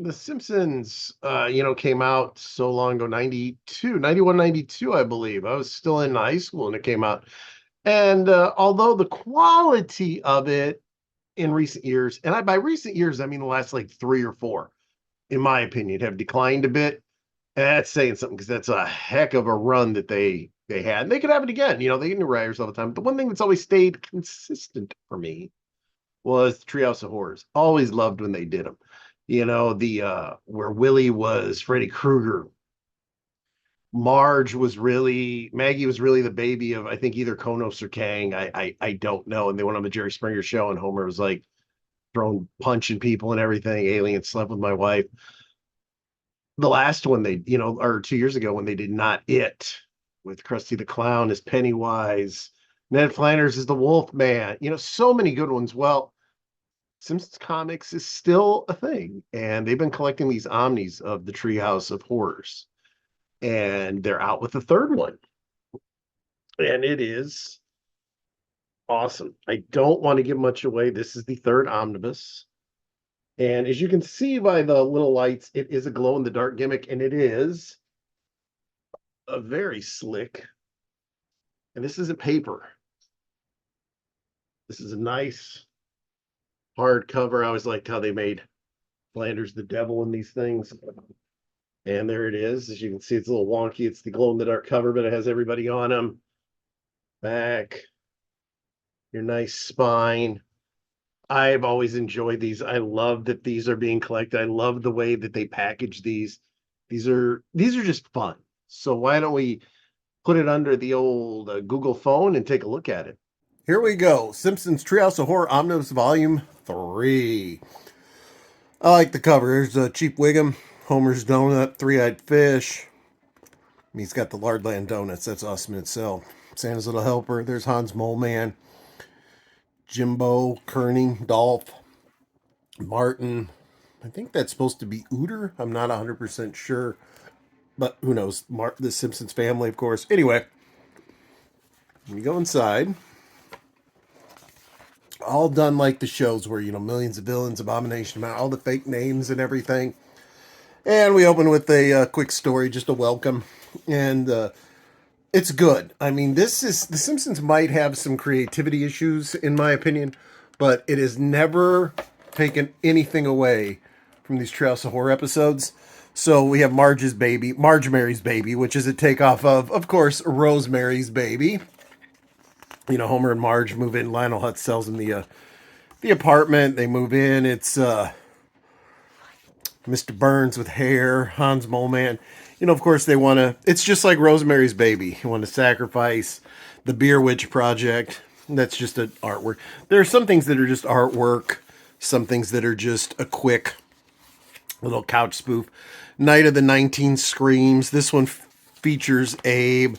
The Simpsons, came out so long ago, 92, 91, 92, I believe. I was still in high school when it came out. And although the quality of it in recent years, and by recent years, I mean the last like three or four, in my opinion, have declined a bit. And that's saying something because that's a heck of a run that they had. And they could have it again. They get new writers all the time. The one thing that's always stayed consistent for me was the Treehouse of Horrors. Always loved when they did them. The where Willie was Freddy Krueger. Maggie was really the baby of I think either Konos or Kang. I don't know. And they went on the Jerry Springer show and Homer was like throwing punching people and everything. Alien slept with my wife. The last one or 2 years ago when they did Not It with Krusty the Clown as Pennywise, Ned Flanders is the Wolf Man. So many good ones. Well, Simpsons Comics is still a thing, and they've been collecting these omnis of the Treehouse of Horrors, and they're out with the third one, and it is awesome. I don't want to give much away. This is the third omnibus, and as you can see by the little lights, it is a glow in the dark gimmick, and it is a very slick. And this isn't paper. This is a nice hardcover. I always liked how they made Flanders the devil in these things. And there it is. As you can see, it's a little wonky. It's the glow in the dark cover, but it has everybody on them. Back, your nice spine. I've always enjoyed these. I love that these are being collected. I love the way that they package these. These are just fun. So why don't we put it under the old Google phone and take a look at it? Here we go. Simpsons Treehouse of Horror Omnibus Volume 3. I like the cover. There's a Cheap Wiggum, Homer's Donut, Three-Eyed Fish. He's got the Lardland Donuts. That's awesome in itself. Santa's Little Helper. There's Hans Mole Man, Jimbo, Kearney, Dolph, Martin. I think that's supposed to be Ooter. I'm not 100% sure. But who knows? The Simpsons family, of course. Anyway, we go inside. All done like the shows where, millions of villains, Abomination, all the fake names and everything. And we open with a quick story, just a welcome. And it's good. I mean, The Simpsons might have some creativity issues, in my opinion, but it has never taken anything away from these Treehouse of Horror episodes. So we have Marge Mary's Baby, which is a takeoff of course, Rosemary's Baby. Homer and Marge move in. Lionel Hutz sells them the apartment. They move in. It's Mr. Burns with hair, Hans Mole Man. Of course, they want to. It's just like Rosemary's Baby. You want to sacrifice the Beer Witch Project. That's just an artwork. There are some things that are just artwork. Some things that are just a quick little couch spoof. Night of the 19 Screams. This one features Abe,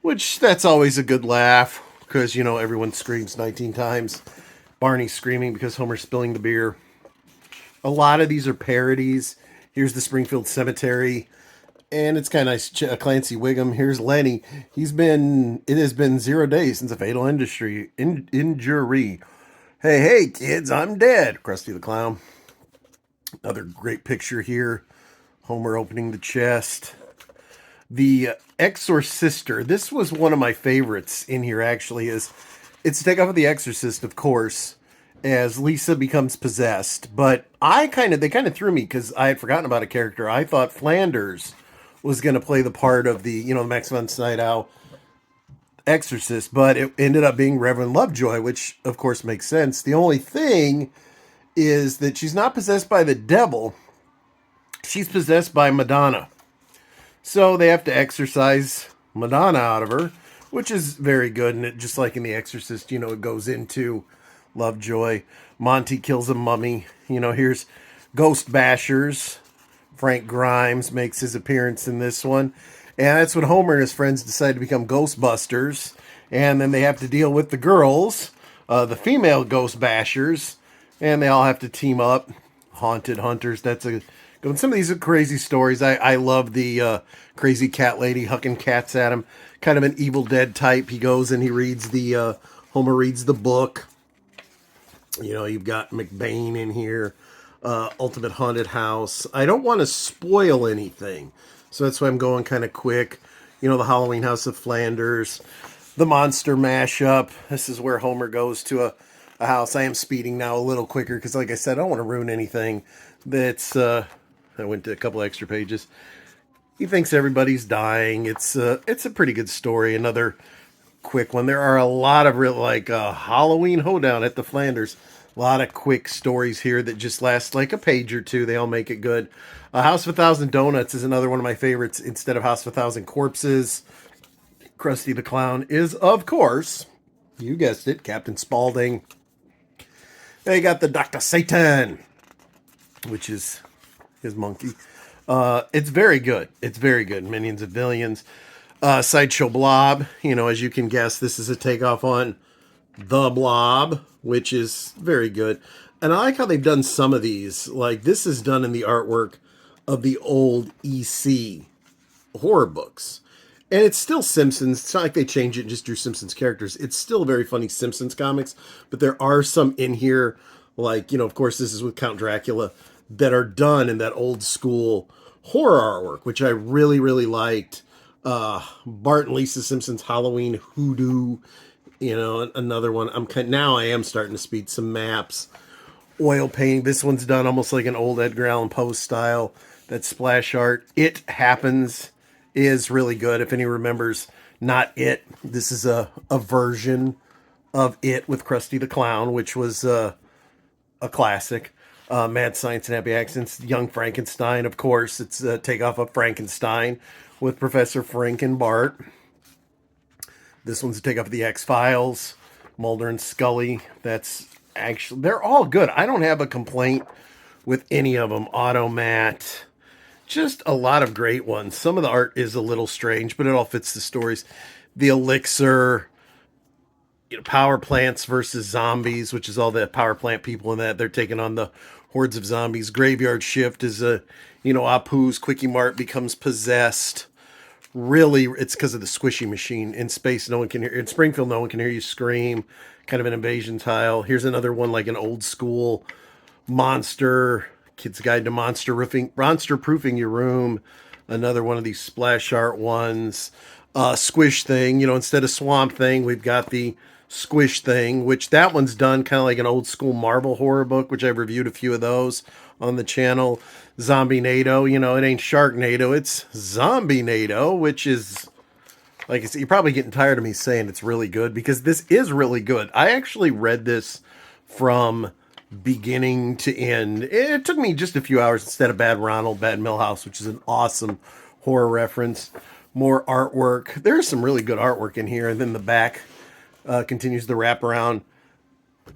which that's always a good laugh because, everyone screams 19 times. Barney's screaming because Homer's spilling the beer. A lot of these are parodies. Here's the Springfield Cemetery. And it's kind of nice. Clancy Wiggum. Here's Lenny. It has been 0 days since a fatal injury. Hey, kids, I'm dead. Krusty the Clown. Another great picture here. Homer opening the chest. The Exorcister. This was one of my favorites in here, actually. It's a takeoff of The Exorcist, of course, as Lisa becomes possessed. But they kind of threw me because I had forgotten about a character. I thought Flanders was going to play the part of the Max von Sydow Exorcist, but it ended up being Reverend Lovejoy, which of course makes sense. The only thing is that she's not possessed by the devil. She's possessed by Madonna. So they have to exorcise Madonna out of her, which is very good. And just like in The Exorcist, it goes into Lovejoy. Monty kills a mummy. Here's Ghost Bashers. Frank Grimes makes his appearance in this one. And that's when Homer and his friends decide to become Ghostbusters. And then they have to deal with the girls, the female Ghost Bashers. And they all have to team up. Haunted Hunters. That's a good. Some of these are crazy stories. I love the crazy cat lady hucking cats at him. Kind of an Evil Dead type. He goes and he reads Homer reads the book. You've got McBain in here. Ultimate Haunted House. I don't want to spoil anything, so that's why I'm going kind of quick. You know, the Halloween House of Flanders, the monster mashup. This is where Homer goes to a house. I am speeding now a little quicker because, like I said, I don't want to ruin anything. That's I went to a couple extra pages. He thinks everybody's dying. It's a pretty good story. Another quick one. There are a lot of real like Halloween hoedown at the Flanders. A lot of quick stories here that just last like a page or two. They all make it good. House of a Thousand Donuts is another one of my favorites. Instead of House of a Thousand Corpses, Krusty the Clown is, of course, you guessed it, Captain Spaulding. They got the Dr. Satan, which is his monkey. It's very good. It's very good. Minions of Billions. Sideshow Blob. You know, as you can guess, this is a takeoff on The Blob, which is very good. And I like how they've done some of these. Like, this is done in the artwork of the old EC horror books. And it's still Simpsons. It's not like they change it and just drew Simpsons characters. It's still very funny Simpsons comics. But there are some in here, like, you know, of course, this is with Count Dracula, that are done in that old school horror artwork, which I really, really liked. Bart and Lisa Simpson's Halloween Hoodoo, you know, another one. Now I am starting to speed some maps. Oil painting. This one's done almost like an old Edgar Allan Poe style. That splash art. It Happens is really good. If any remembers Not It, this is a version of It with Krusty the Clown, which was a classic. Mad Science and Happy Accidents. Young Frankenstein, of course. It's a takeoff of Frankenstein with Professor Frink and Bart. This one's a takeoff of the X-Files. Mulder and Scully. That's actually, they're all good. I don't have a complaint with any of them. Automat. Just a lot of great ones. Some of the art is a little strange, but it all fits the stories. The Elixir, you know, power plants versus zombies, which is all the power plant people in that. They're taking on the hordes of zombies. Graveyard Shift is Apu's Quickie Mart becomes possessed. Really, it's because of the squishy machine. In space, no one can hear. In Springfield, no one can hear you scream. Kind of an invasion tile. Here's another one, like an old school monster. Kid's Guide to monster proofing your room. Another one of these splash art ones. Squish Thing. You know, instead of Swamp Thing, we've got the Squish Thing, which that one's done kind of like an old school Marvel horror book, which I've reviewed a few of those on the channel. Zombie NATO, you know, it ain't Sharknado, it's Zombie NATO, which is, like I said, you're probably getting tired of me saying it's really good because this is really good. I actually read this from beginning to end. It took me just a few hours instead of Bad Ronald, Bad Millhouse, which is an awesome horror reference. More artwork. There's some really good artwork in here, and then the back continues the wraparound.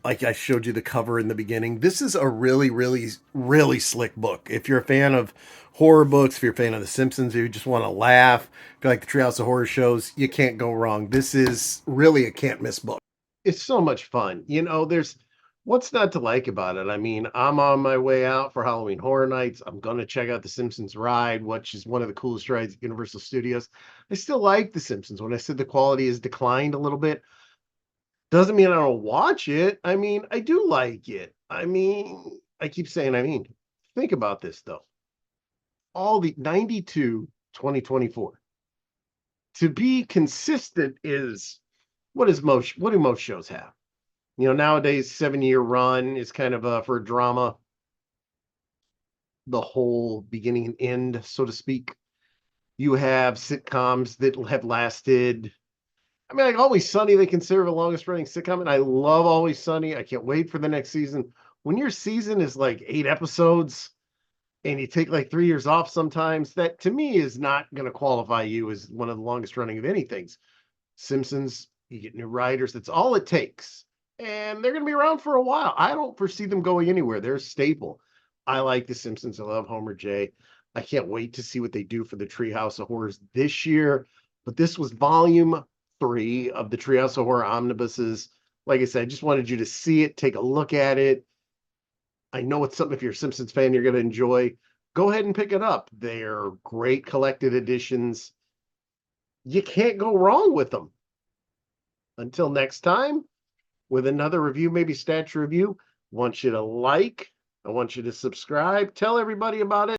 Like I showed you the cover in the beginning. This is a really, really, really slick book. If you're a fan of horror books, if you're a fan of The Simpsons, if you just want to laugh, if you like the Treehouse of Horror shows, you can't go wrong. This is really a can't miss book. It's so much fun. You know, there's what's not to like about it. I mean, I'm on my way out for Halloween Horror Nights. I'm going to check out the Simpsons ride, which is one of the coolest rides at Universal Studios. I still like the Simpsons. When I said the quality has declined a little bit, doesn't mean I don't watch it. I mean, I do like it. I mean, I keep saying, think about this though. All the 92, 2024. To be consistent is what do most shows have? You know, nowadays 7-year run is kind of for a drama. The whole beginning and end, so to speak. You have sitcoms that have lasted. I mean, like Always Sunny, they consider the longest running sitcom, and I love Always Sunny. I can't wait for the next season. When your season is like 8 episodes and you take like 3 years off sometimes, that to me is not going to qualify you as one of the longest running of anything. Simpsons, you get new writers. That's all it takes. And they're going to be around for a while. I don't foresee them going anywhere. They're a staple. I like The Simpsons. I love Homer J. I can't wait to see what they do for the Treehouse of Horrors this year. But this was volume 3 of the Treehouse of Horror omnibuses. Like I said, I just wanted you to see it, take a look at it. I know it's something, if you're a Simpsons fan, you're going to enjoy. Go ahead and pick it up. They're great collected editions. You can't go wrong with them. Until next time, with another review, maybe statue review, want you to like, I want you to subscribe, tell everybody about it.